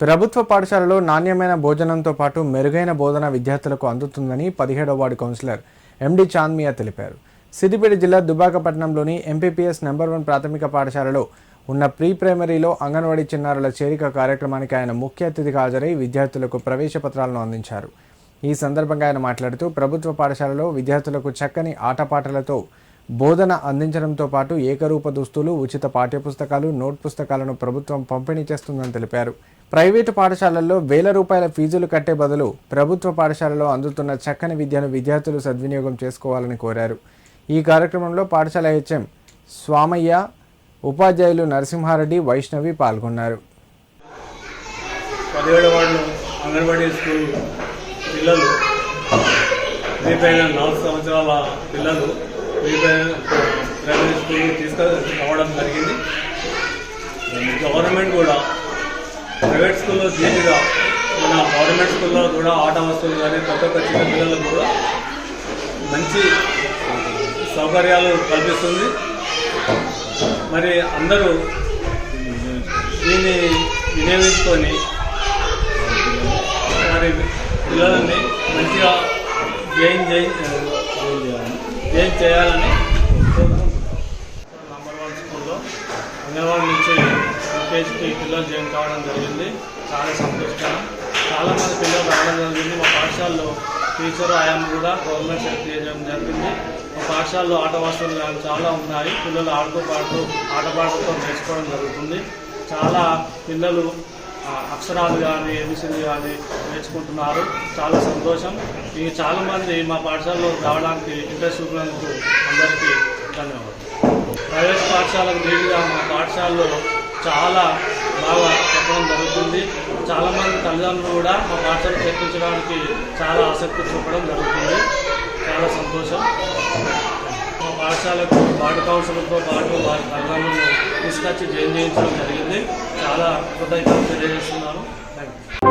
ప్రభుత్వ పాఠశాలలో నాణ్యమైన భోజనంతో పాటు మెరుగైన బోధన విద్యార్థులకు అందుతుందని 17వ వార్డు కౌన్సిలర్ ఎండి చాంద్మియా తెలిపారు. సిద్దిపేట జిల్లా దుబ్బాకపట్నంలోని ఎంపీపీఎస్ నంబర్ 1 ప్రాథమిక పాఠశాలలో ఉన్న ప్రీ ప్రైమరీలో అంగన్వాడీ చిన్నారుల చేరిక కార్యక్రమానికి ఆయన ముఖ్య అతిథిగా హాజరై విద్యార్థులకు ప్రవేశ పత్రాలను అందించారు. ఈ సందర్భంగా ఆయన మాట్లాడుతూ ప్రభుత్వ పాఠశాలలో విద్యార్థులకు చక్కని ఆటపాటలతో బోధన అందించడంతో పాటు ఏకరూప దుస్తులు, ఉచిత పాఠ్యపుస్తకాలు, నోట్ పుస్తకాలను ప్రభుత్వం పంపిణీ చేస్తుందని తెలిపారు. ప్రైవేటు పాఠశాలల్లో వేల రూపాయల ఫీజులు కట్టే బదులు ప్రభుత్వ పాఠశాలలో అందుతున్న చక్కని విద్యను విద్యార్థులు సద్వినియోగం చేసుకోవాలని కోరారు. ఈ కార్యక్రమంలో పాఠశాల హెచ్ఎం స్వామయ్య, ఉపాధ్యాయులు నరసింహారెడ్డి, వైష్ణవి పాల్గొన్నారు. 17వ వార్డు అంగన్వాడీ స్కూల్ పిల్లలు 4 సంవత్సరాల పిల్లలు ప్రైమరీ స్కూల్ తీసుకురావడం జరిగింది. గవర్నమెంట్ కూడా ప్రైవేట్ స్కూల్లో దీనిగా మన గవర్నమెంట్ స్కూల్లో కూడా ఆట వస్తువులు కానీ ప్రతి ఒక్క చిన్న పిల్లలకు కూడా మంచి సౌకర్యాలు కల్పిస్తుంది. మరి అందరూ దీన్ని వినియోగించుకొని మరి పిల్లలని మంచిగా జాయిన్ చేయాలని నంబర్ 1 స్కూల్లో అంగన్వాడీ నుంచి యూకేజీకి పిల్లలు జాయిన్ కావడం జరిగింది. చాలా సంతోషకరం. చాలామంది పిల్లలు రావడం జరిగింది. మా పాఠశాలలో టీచర్ ఆయామ కూడా గవర్నమెంట్ సెలెక్ట్ చేయడం జరిగింది. మా పాఠశాలలో ఆట వస్తువులు కానీ చాలా ఉన్నాయి. పిల్లలు ఆటపాటలతో నేర్చుకోవడం జరుగుతుంది. చాలా పిల్లలు అక్షరాలు కానీ ఏబిసిలు కానీ నేర్చుకుంటున్నారు. చాలా సంతోషం. ఈ చాలామంది మా పాఠశాలలో రావడానికి ఇంట్రెస్ట్ చూపినందుకు అందరికీ ధన్యవాదాలు. ప్రైవేట్ పాఠశాలకు దీటుగా మా పాఠశాలలో చాలా బాగా చెప్పడం జరుగుతుంది. చాలామంది తల్లిదండ్రులు కూడా మా పాఠశాల చేర్పించడానికి చాలా ఆసక్తి చూపడం జరుగుతుంది. చాలా సంతోషం. మా పాఠశాలకు వార్డు కౌన్సిలర్తో పాటు వారి తల్లిదండ్రులను తీసుకొచ్చి జాయిన్ చేయించడం జరిగింది. చాలా కృతజ్ఞతలు తెలియజేస్తున్నాను. Thank you.